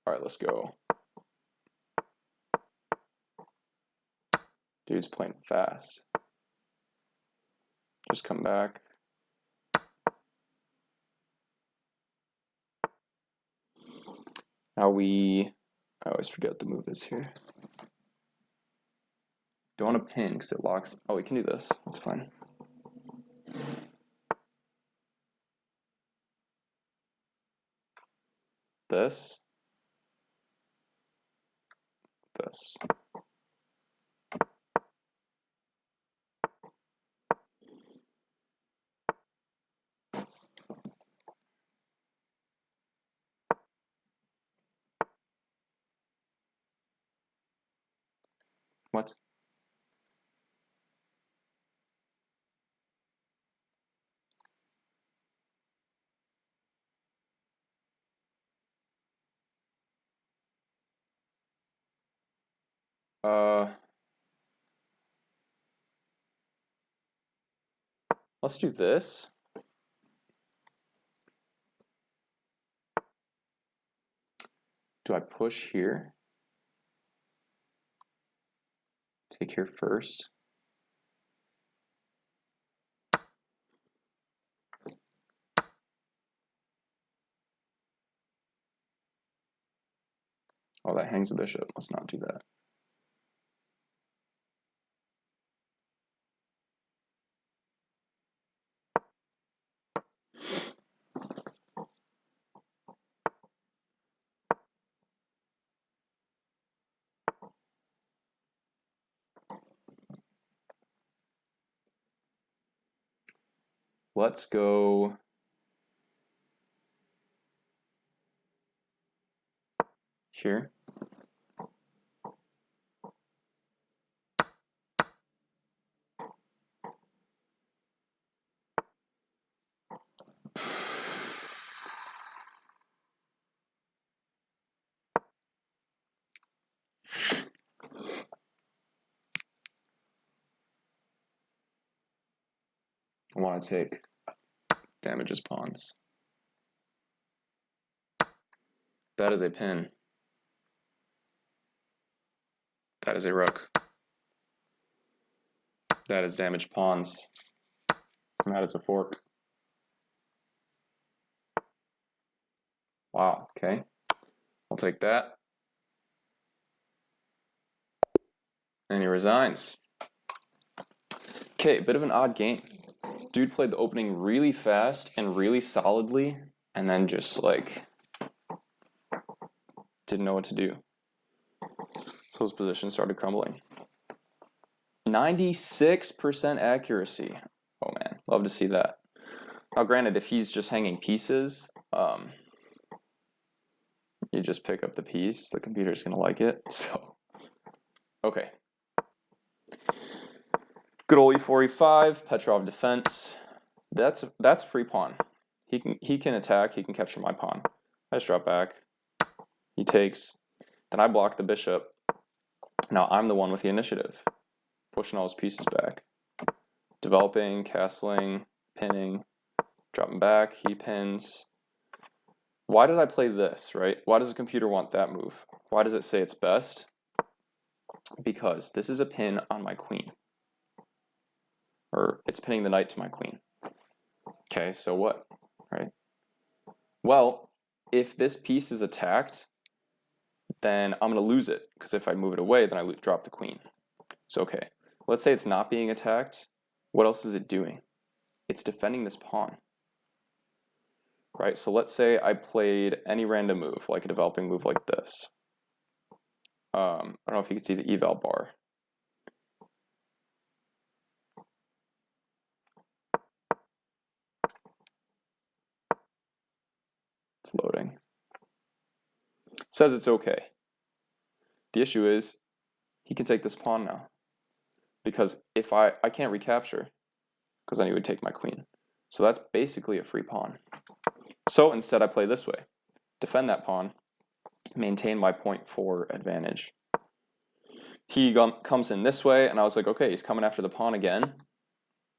All right, let's go. Dude's playing fast. Just come back. Now I always forget what the move is here. Don't want to pin because it locks. Oh, we can do this. That's fine. This. This. What? Let's do this. Do I push here? Take here first. Oh, that hangs a bishop. Let's not do that. Let's go here. I want to take damages pawns. That is a pin. That is a rook. That is damaged pawns. And that is a fork. Wow, okay. I'll take that. And he resigns. Okay, bit of an odd game. Dude played the opening really fast and really solidly, and then just like didn't know what to do. So his position started crumbling. 96% accuracy. Oh man, love to see that. Now granted, if he's just hanging pieces, you just pick up the piece, the computer's gonna like it. So okay. Good old e4, e5, Petrov defense. That's a free pawn. He can attack, he can capture my pawn. I just drop back. He takes. Then I block the bishop. Now I'm the one with the initiative. Pushing all his pieces back. Developing, castling, pinning, dropping back, he pins. Why did I play this, right? Why does the computer want that move? Why does it say it's best? Because this is a pin on my queen. Or it's pinning the knight to my queen. Okay, so what, right? Well, if this piece is attacked, then I'm going to lose it, because if I move it away, then I drop the queen. So okay, let's say it's not being attacked. What else is it doing? It's defending this pawn. Right, so let's say I played any random move, like a developing move like this. I don't know if you can see the eval bar. It's loading. It says it's okay. The issue is he can take this pawn now. Because if I can't recapture, because then he would take my queen. So that's basically a free pawn. So instead I play this way. Defend that pawn, maintain my point4 advantage. He comes in this way, and I was like, okay, he's coming after the pawn again.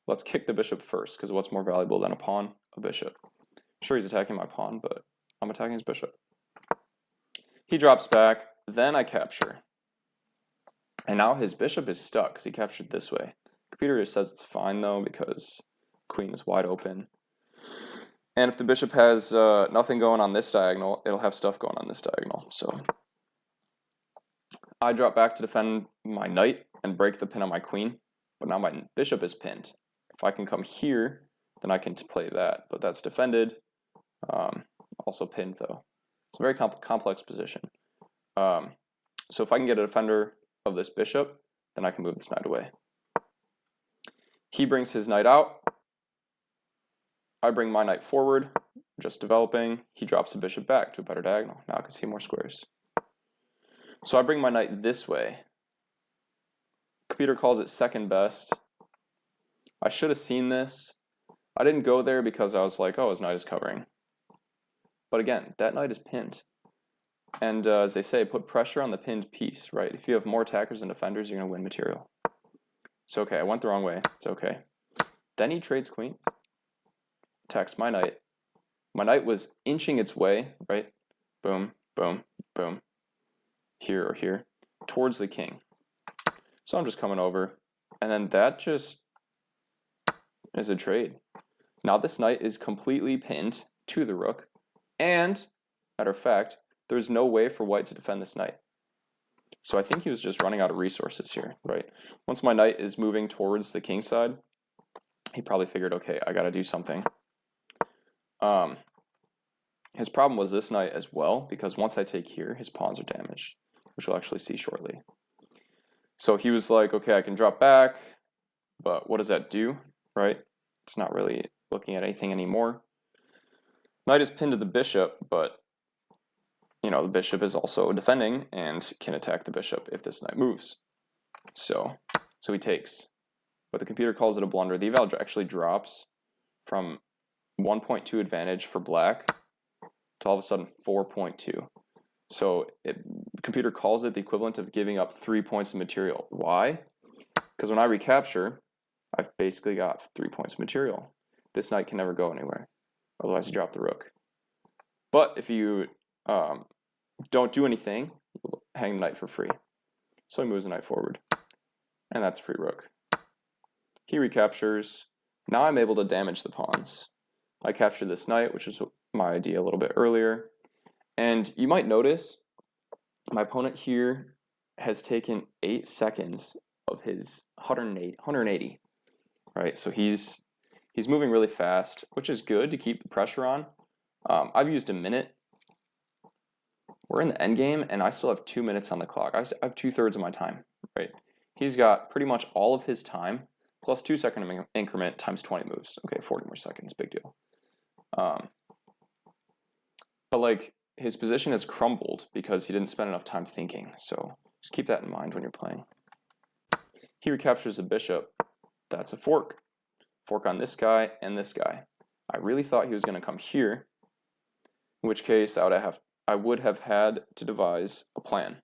Let's kick the bishop first, because what's more valuable than a pawn? A bishop. Sure, he's attacking my pawn, but I'm attacking his bishop. He drops back, then I capture. And now his bishop is stuck because he captured this way. Computer says it's fine though because queen is wide open. And if the bishop has nothing going on this diagonal, it'll have stuff going on this diagonal. So I drop back to defend my knight and break the pin on my queen. But now my bishop is pinned. If I can come here, then I can play that. But that's defended. Also pinned though. It's a very complex position. So if I can get a defender of this bishop, then I can move this knight away. He brings his knight out. I bring my knight forward, just developing. He drops the bishop back to a better diagonal. Now I can see more squares. So I bring my knight this way. Computer calls it second best. I should have seen this. I didn't go there because I was like, oh, his knight is covering. But again, that knight is pinned. And as they say, put pressure on the pinned piece, right? If you have more attackers than defenders, you're going to win material. So okay, I went the wrong way. It's okay. Then he trades queens. Attacks my knight. My knight was inching its way, right? Boom, boom, boom. Here or here. Towards the king. So I'm just coming over. And then that just is a trade. Now this knight is completely pinned to the rook. And, matter of fact, there's no way for white to defend this knight. So I think he was just running out of resources here, right? Once my knight is moving towards the king side, he probably figured, okay, I got to do something. His problem was this knight as well, because once I take here, his pawns are damaged, which we'll actually see shortly. So he was like, okay, I can drop back, but what does that do, right? It's not really looking at anything anymore. Knight is pinned to the bishop, but you know, the bishop is also defending and can attack the bishop if this knight moves. So he takes. But the computer calls it a blunder. The eval actually drops from 1.2 advantage for black to all of a sudden 4.2. So the computer calls it the equivalent of giving up 3 points of material. Why? Because when I recapture, I've basically got 3 points of material. This knight can never go anywhere. Otherwise you drop the rook. But if you don't do anything, you'll hang the knight for free. So he moves the knight forward. And that's a free rook. He recaptures. Now I'm able to damage the pawns. I capture this knight, which was my idea a little bit earlier. And you might notice my opponent here has taken 8 seconds of his 180. Right? So he's moving really fast, which is good to keep the pressure on. I've used a minute. We're in the end game, and I still have 2 minutes on the clock. I have 2/3 of my time, right? He's got pretty much all of his time, plus 2 second increment times 20 moves. Okay, 40 more seconds, big deal. But like, his position has crumbled because he didn't spend enough time thinking. So just keep that in mind when you're playing. He recaptures the bishop. That's a fork. Fork on this guy and this guy. I really thought he was going to come here, in which case I would have had to devise a plan.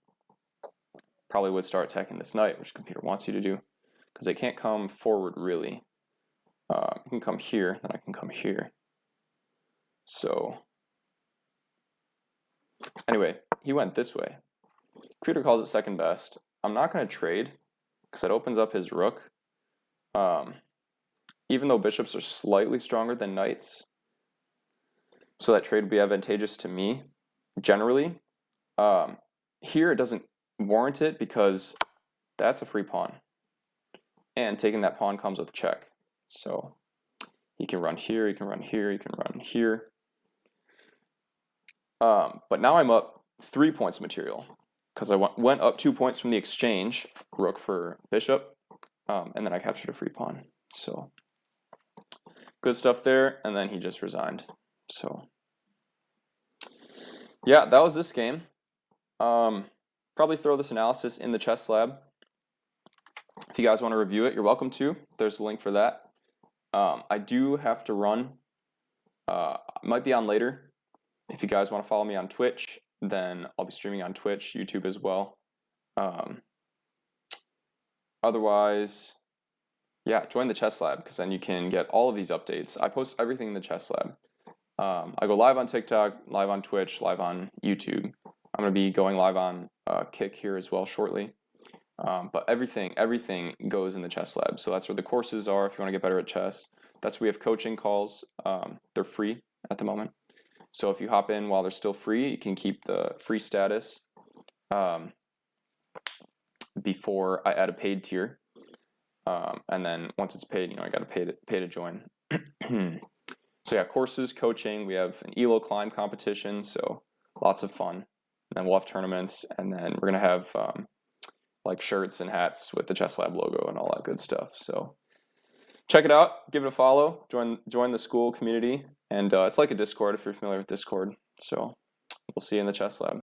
Probably would start attacking this knight, which the computer wants you to do, because they can't come forward really. You can come here, then I can come here. So anyway, he went this way. Computer calls it second best. I'm not going to trade because it opens up his rook. Even though bishops are slightly stronger than knights, so that trade would be advantageous to me generally. Here it doesn't warrant it because that's a free pawn. And taking that pawn comes with check. So he can run here, he can run here, he can run here. But now I'm up 3 points of material because I went up 2 points from the exchange, rook for bishop, and then I captured a free pawn. So good stuff there, and then he just resigned. So yeah, that was this game. Probably throw this analysis in the chess lab. If you guys want to review it, you're welcome to. There's a link for that. I do have to run. I might be on later. If you guys want to follow me on Twitch, then I'll be streaming on Twitch, YouTube as well. Otherwise, yeah, join the chess lab because then you can get all of these updates. I post everything in the chess lab. I go live on TikTok, live on Twitch, live on YouTube. I'm going to be going live on Kick here as well shortly. But everything goes in the chess lab. So that's where the courses are if you want to get better at chess. That's where we have coaching calls. They're free at the moment. So if you hop in while they're still free, you can keep the free status before I add a paid tier. And then once it's paid, I got to pay to join. So yeah, courses, coaching. We have an ELO climb competition, so lots of fun. And then we'll have tournaments, and then we're gonna have like shirts and hats with the Chess Lab logo and all that good stuff. So check it out, give it a follow, join the school community, and it's like a Discord if you're familiar with Discord. So we'll see you in the Chess Lab.